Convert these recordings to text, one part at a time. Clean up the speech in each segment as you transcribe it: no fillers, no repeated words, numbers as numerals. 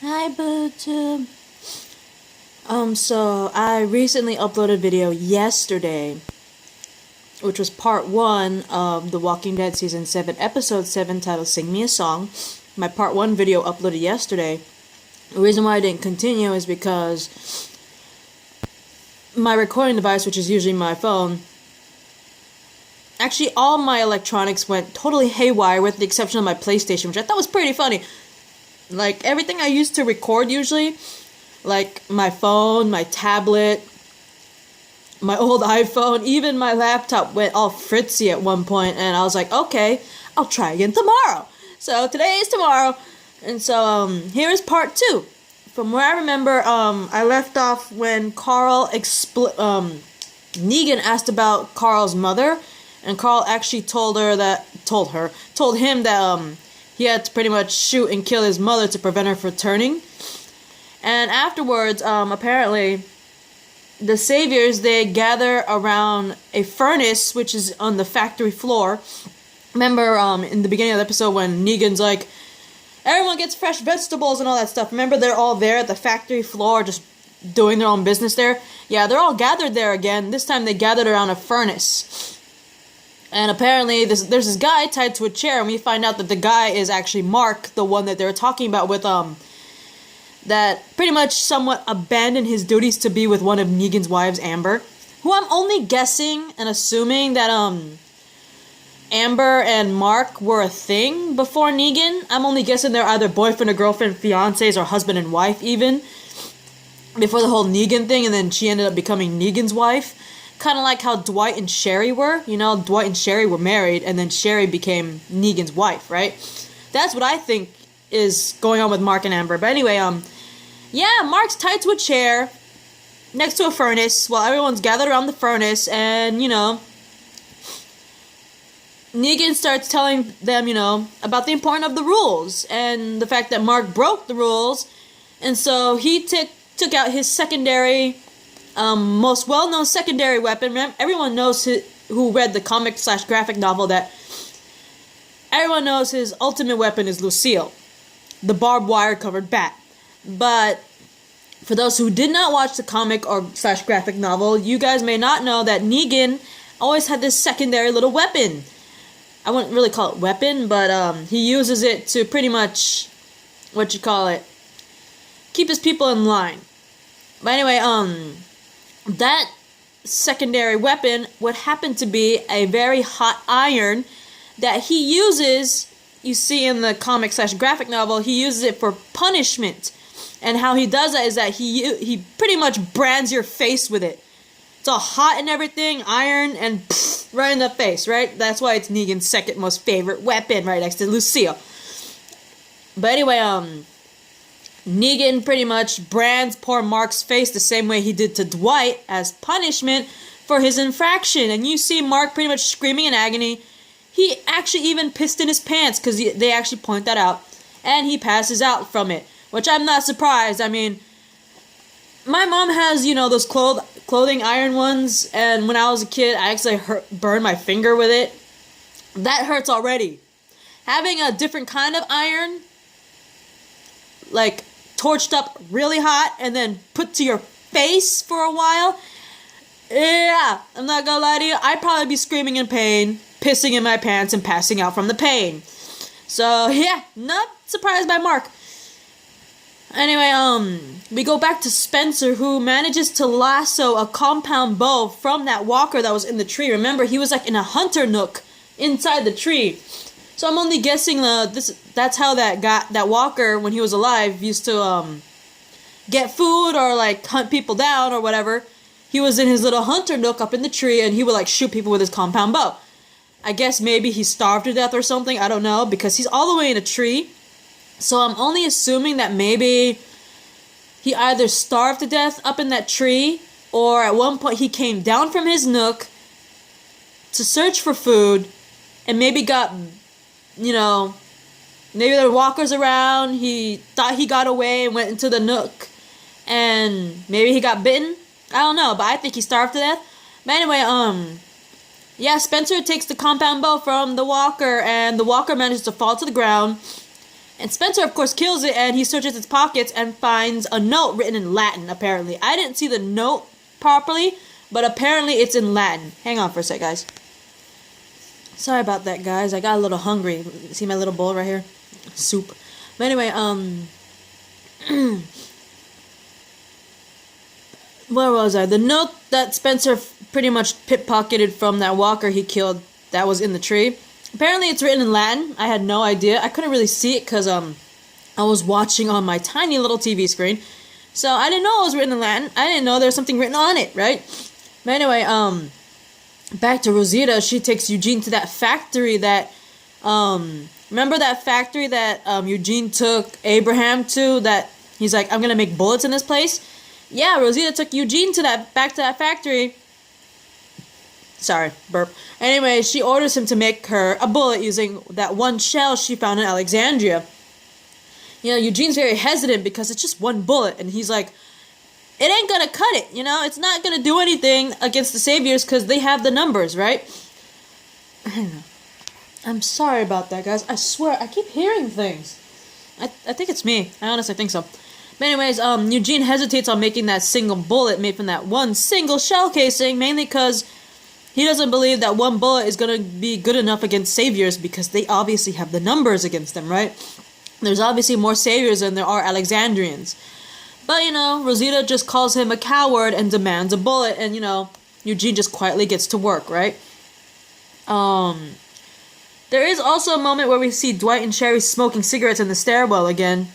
Hi, Bootum. So I recently uploaded a video yesterday, which was part 1 of The Walking Dead Season 7, Episode 7, titled Sing Me a Song. My part 1 video uploaded yesterday. The reason why I didn't continue is because my recording device, which is usually my phone, actually all my electronics went totally haywire with the exception of my PlayStation, which I thought was pretty funny. Like, everything I used to record usually, like my phone, my tablet, my old iPhone, even my laptop went all fritzy at one point, and I was like, okay, I'll try again tomorrow. So today is tomorrow, and so here is part 2. From where I remember, I left off when Negan asked about Carl's mother, and Carl actually told him that he had to pretty much shoot and kill his mother to prevent her from turning. And afterwards, apparently, the saviors, they gather around a furnace, which is on the factory floor. Remember, in the beginning of the episode when Negan's like, everyone gets fresh vegetables and all that stuff. Remember, they're all there at the factory floor just doing their own business there? Yeah, they're all gathered there again. This time they gathered around a furnace. And apparently, there's this guy tied to a chair, and we find out that the guy is actually Mark, the one that they were talking about with, that pretty much somewhat abandoned his duties to be with one of Negan's wives, Amber. Who I'm only guessing and assuming that, Amber and Mark were a thing before Negan. I'm only guessing they're either boyfriend or girlfriend, fiancés, or husband and wife, even. Before the whole Negan thing, and then she ended up becoming Negan's wife. Kind of like how Dwight and Sherry were. You know, Dwight and Sherry were married, and then Sherry became Negan's wife, right? That's what I think is going on with Mark and Amber. But anyway, yeah, Mark's tied to a chair next to a furnace while everyone's gathered around the furnace, and, you know, Negan starts telling them, you know, about the importance of the rules and the fact that Mark broke the rules, and so he took out his secondary, most well-known secondary weapon. Everyone knows who read the comic/graphic novel that everyone knows his ultimate weapon is Lucille, the barbed wire covered bat. But for those who did not watch the comic or/slash graphic novel, you guys may not know that Negan always had this secondary little weapon. I wouldn't really call it weapon, but he uses it to pretty much, keep his people in line. But anyway, that secondary weapon would happen to be a very hot iron that he uses, you see in the comic/graphic novel, he uses it for punishment. And how he does that is that he pretty much brands your face with it. It's all hot and everything, iron, and right in the face, right? That's why it's Negan's second most favorite weapon, right next to Lucille. But anyway, Negan pretty much brands poor Mark's face the same way he did to Dwight as punishment for his infraction. And you see Mark pretty much screaming in agony. He actually even pissed in his pants, because they actually point that out. And he passes out from it, which I'm not surprised. I mean, my mom has, you know, those clothing iron ones, and when I was a kid, I actually burned my finger with it. That hurts already. Having a different kind of iron, like, torched up really hot and then put to your face for a while, yeah, I'm not gonna lie to you, I'd probably be screaming in pain, pissing in my pants, and passing out from the pain. So, yeah, not surprised by Mark. Anyway, we go back to Spencer, who manages to lasso a compound bow from that walker that was in the tree. Remember, he was like in a hunter nook inside the tree. So I'm only guessing that's how that walker, when he was alive, used to get food or like hunt people down or whatever. He was in his little hunter nook up in the tree, and he would like shoot people with his compound bow. I guess maybe he starved to death or something, I don't know, because he's all the way in a tree. So I'm only assuming that maybe he either starved to death up in that tree, or at one point he came down from his nook to search for food, and maybe got, you know, maybe there were walkers around, he thought he got away and went into the nook, and maybe he got bitten. I don't know, but I think he starved to death. But anyway, yeah, Spencer takes the compound bow from the walker, and the walker manages to fall to the ground. And Spencer, of course, kills it, and he searches its pockets and finds a note written in Latin, apparently. I didn't see the note properly, but apparently it's in Latin. Hang on for a sec, guys. Sorry about that, guys. I got a little hungry. See my little bowl right here? Soup. But anyway, where was I? The note that Spencer pretty much pickpocketed from that walker he killed that was in the tree. Apparently it's written in Latin. I had no idea. I couldn't really see it because I was watching on my tiny little TV screen. So I didn't know it was written in Latin. I didn't know there was something written on it, right? But anyway, back to Rosita. She takes Eugene to that factory that, remember that factory that Eugene took Abraham to, that he's like, I'm gonna make bullets in this place? Yeah, Rosita took Eugene back to that factory. Sorry, burp. Anyway, she orders him to make her a bullet using that one shell she found in Alexandria. You know, Eugene's very hesitant because it's just one bullet, and he's like, it ain't gonna cut it, you know? It's not gonna do anything against the Saviors because they have the numbers, right? I don't know. I'm sorry about that, guys. I swear, I keep hearing things. I think it's me. I honestly think so. But anyways, Eugene hesitates on making that single bullet made from that one single shell casing, mainly because he doesn't believe that one bullet is going to be good enough against Saviors because they obviously have the numbers against them, right? There's obviously more Saviors than there are Alexandrians. But, you know, Rosita just calls him a coward and demands a bullet, and, you know, Eugene just quietly gets to work, right? There is also a moment where we see Dwight and Sherry smoking cigarettes in the stairwell again.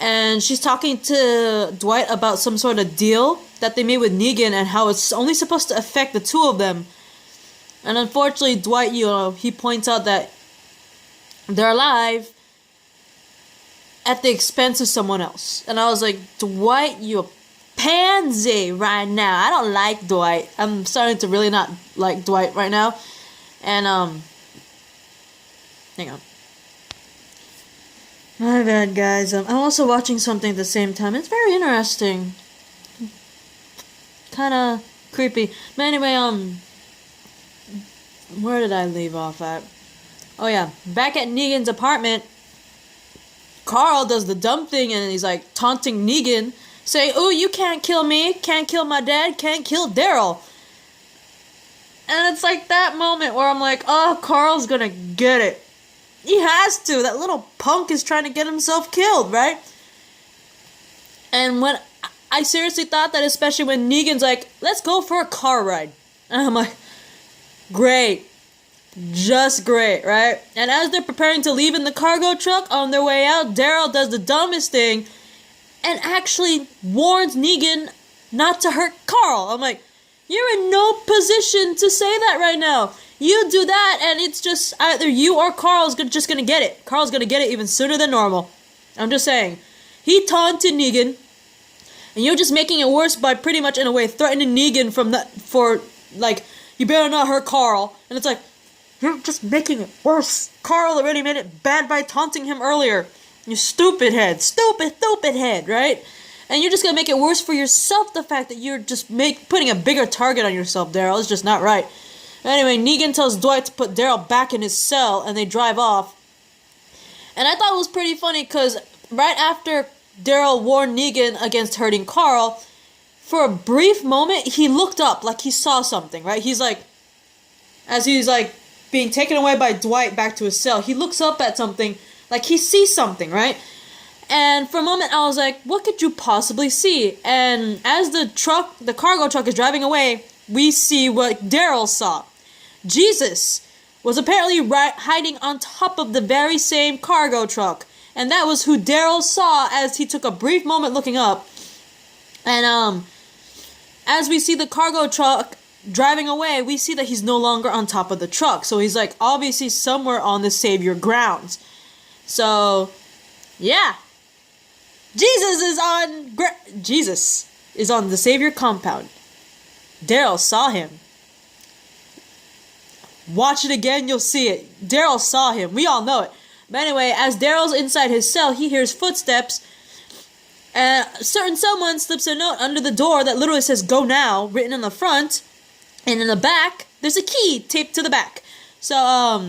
And she's talking to Dwight about some sort of deal that they made with Negan and how it's only supposed to affect the two of them. And unfortunately, Dwight, you know, he points out that they're alive at the expense of someone else. And I was like, Dwight, you a pansy right now. I don't like Dwight. I'm starting to really not like Dwight right now. And, hang on. My bad, guys. I'm also watching something at the same time. It's very interesting. Kinda creepy. But anyway, where did I leave off at? Oh yeah, back at Negan's apartment, Carl does the dumb thing and he's like taunting Negan, saying, "Oh, you can't kill me, can't kill my dad, can't kill Daryl." And it's like that moment where I'm like, oh, Carl's gonna get it. He has to. That little punk is trying to get himself killed, right? And when I seriously thought that, especially when Negan's like, let's go for a car ride. And I'm like, great. Just great, right? And as they're preparing to leave in the cargo truck on their way out, Daryl does the dumbest thing and actually warns Negan not to hurt Carl. I'm like, you're in no position to say that right now. You do that, and it's just either you or Carl's just gonna get it. Carl's gonna get it even sooner than normal. I'm just saying. He taunted Negan, and you're just making it worse by pretty much, in a way, threatening Negan you better not hurt Carl. And it's like, you're just making it worse. Carl already made it bad by taunting him earlier. You stupid head. Stupid head, right? And you're just gonna make it worse for yourself, the fact that you're just putting a bigger target on yourself, Daryl. It's just not right. Anyway, Negan tells Dwight to put Daryl back in his cell, and they drive off. And I thought it was pretty funny, because right after Daryl warned Negan against hurting Carl, for a brief moment, he looked up like he saw something, right? He's like, as he's like being taken away by Dwight back to his cell, he looks up at something, like he sees something, right? And for a moment, I was like, what could you possibly see? And as the cargo truck is driving away, we see what Daryl saw. Jesus was apparently hiding on top of the very same cargo truck. And that was who Daryl saw as he took a brief moment looking up. And as we see the cargo truck driving away, we see that he's no longer on top of the truck. So he's like obviously somewhere on the Savior grounds. So, yeah. Jesus is on the Savior compound. Daryl saw him. Watch it again, you'll see it. Daryl saw him. We all know it. But anyway, as Daryl's inside his cell, he hears footsteps. And someone slips a note under the door that literally says, "Go now," written on the front. And in the back, there's a key taped to the back. So,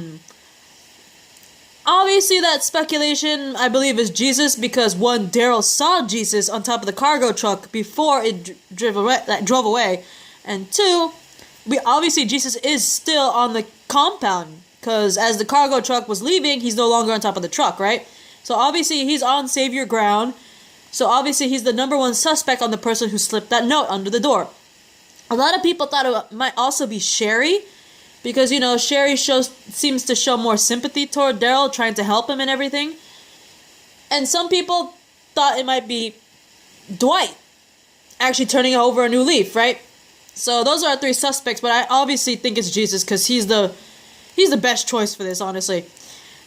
Obviously, that speculation, I believe, is Jesus, because one, Daryl saw Jesus on top of the cargo truck before it drove away, and two, obviously Jesus is still on the compound, because as the cargo truck was leaving, he's no longer on top of the truck, right? So obviously he's on savior ground. So obviously he's the number one suspect on the person who slipped that note under the door. A lot of people thought it might also be Sherry, because, you know, Sherry seems to show more sympathy toward Daryl, trying to help him and everything. And some people thought it might be Dwight, actually turning over a new leaf, right? So those are our three suspects, but I obviously think it's Jesus, because he's the best choice for this, honestly.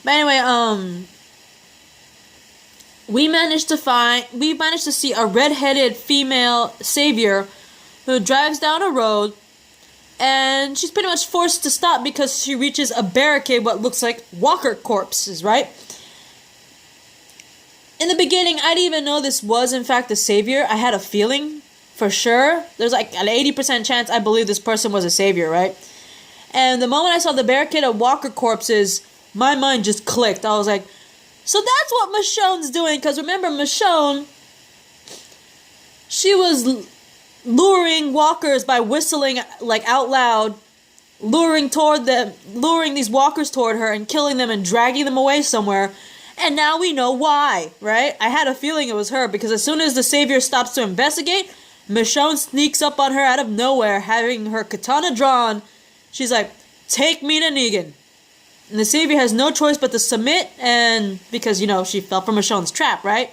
But anyway, we managed to see a red-headed female savior who drives down a road, and she's pretty much forced to stop because she reaches a barricade, what looks like walker corpses, right? In the beginning, I didn't even know this was, in fact, the savior. I had a feeling, for sure. There's like an 80% chance I believe this person was a savior, right? And the moment I saw the barricade of walker corpses, my mind just clicked. I was like, so that's what Michonne's doing. Because remember, Michonne, she was luring walkers by whistling like out loud, luring these walkers toward her and killing them and dragging them away somewhere. And now we know why, right? I had a feeling it was her, because as soon as the savior stops to investigate, Michonne sneaks up on her out of nowhere, having her katana drawn. She's like, take me to Negan. And the savior has no choice but to submit, and because, you know, she fell for Michonne's trap, right?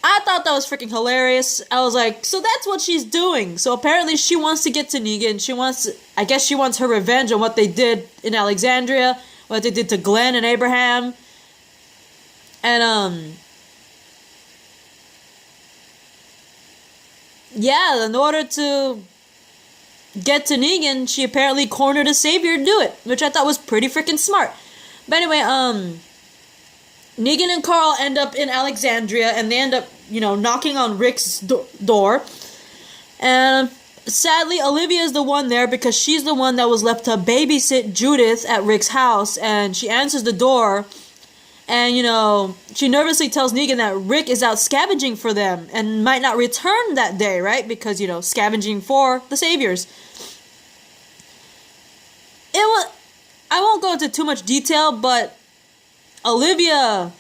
I thought that was freaking hilarious. I was like, so that's what she's doing. So apparently she wants to get to Negan. I guess she wants her revenge on what they did in Alexandria, what they did to Glenn and Abraham. And, yeah, in order to get to Negan, she apparently cornered a savior to do it, which I thought was pretty freaking smart. But anyway, Negan and Carl end up in Alexandria, and they end up, you know, knocking on Rick's door. And sadly, Olivia is the one there, because she's the one that was left to babysit Judith at Rick's house, and she answers the door. And, you know, she nervously tells Negan that Rick is out scavenging for them and might not return that day, right? Because, you know, scavenging for the saviors. I won't go into too much detail, but Olivia,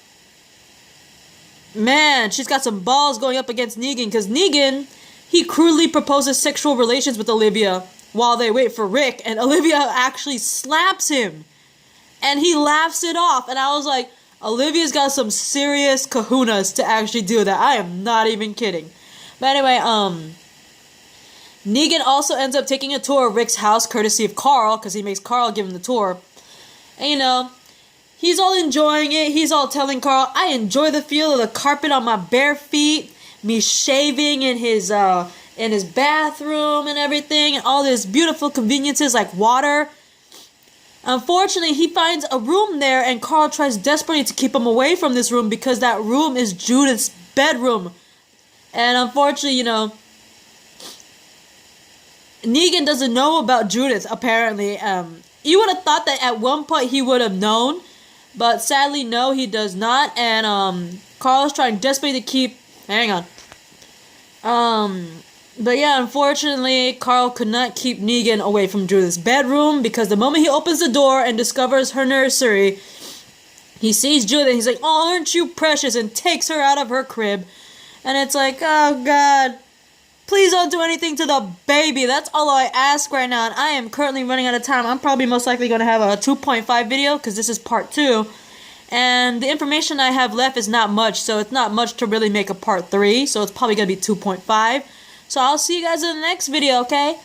man, she's got some balls going up against Negan, because Negan, he crudely proposes sexual relations with Olivia while they wait for Rick, and Olivia actually slaps him, and he laughs it off, and I was like, Olivia's got some serious kahunas to actually do that. I am not even kidding. But anyway, Negan also ends up taking a tour of Rick's house, courtesy of Carl, because he makes Carl give him the tour. And, you know, he's all enjoying it. He's all telling Carl, I enjoy the feel of the carpet on my bare feet, me shaving in his bathroom and everything, and all these beautiful conveniences like water. Unfortunately, he finds a room there, and Carl tries desperately to keep him away from this room, because that room is Judith's bedroom. And unfortunately, you know, Negan doesn't know about Judith, apparently. You would have thought that at one point he would have known, but sadly, no, he does not. And Carl's trying desperately to keep... Hang on. But yeah, unfortunately, Carl could not keep Negan away from Judith's bedroom, because the moment he opens the door and discovers her nursery, he sees Judith, he's like, oh, aren't you precious, and takes her out of her crib. And it's like, oh god, please don't do anything to the baby. That's all I ask right now, and I am currently running out of time. I'm probably most likely going to have a 2.5 video, because this is part 2. And the information I have left is not much, so it's not much to really make a part 3, so it's probably going to be 2.5. So I'll see you guys in the next video, okay?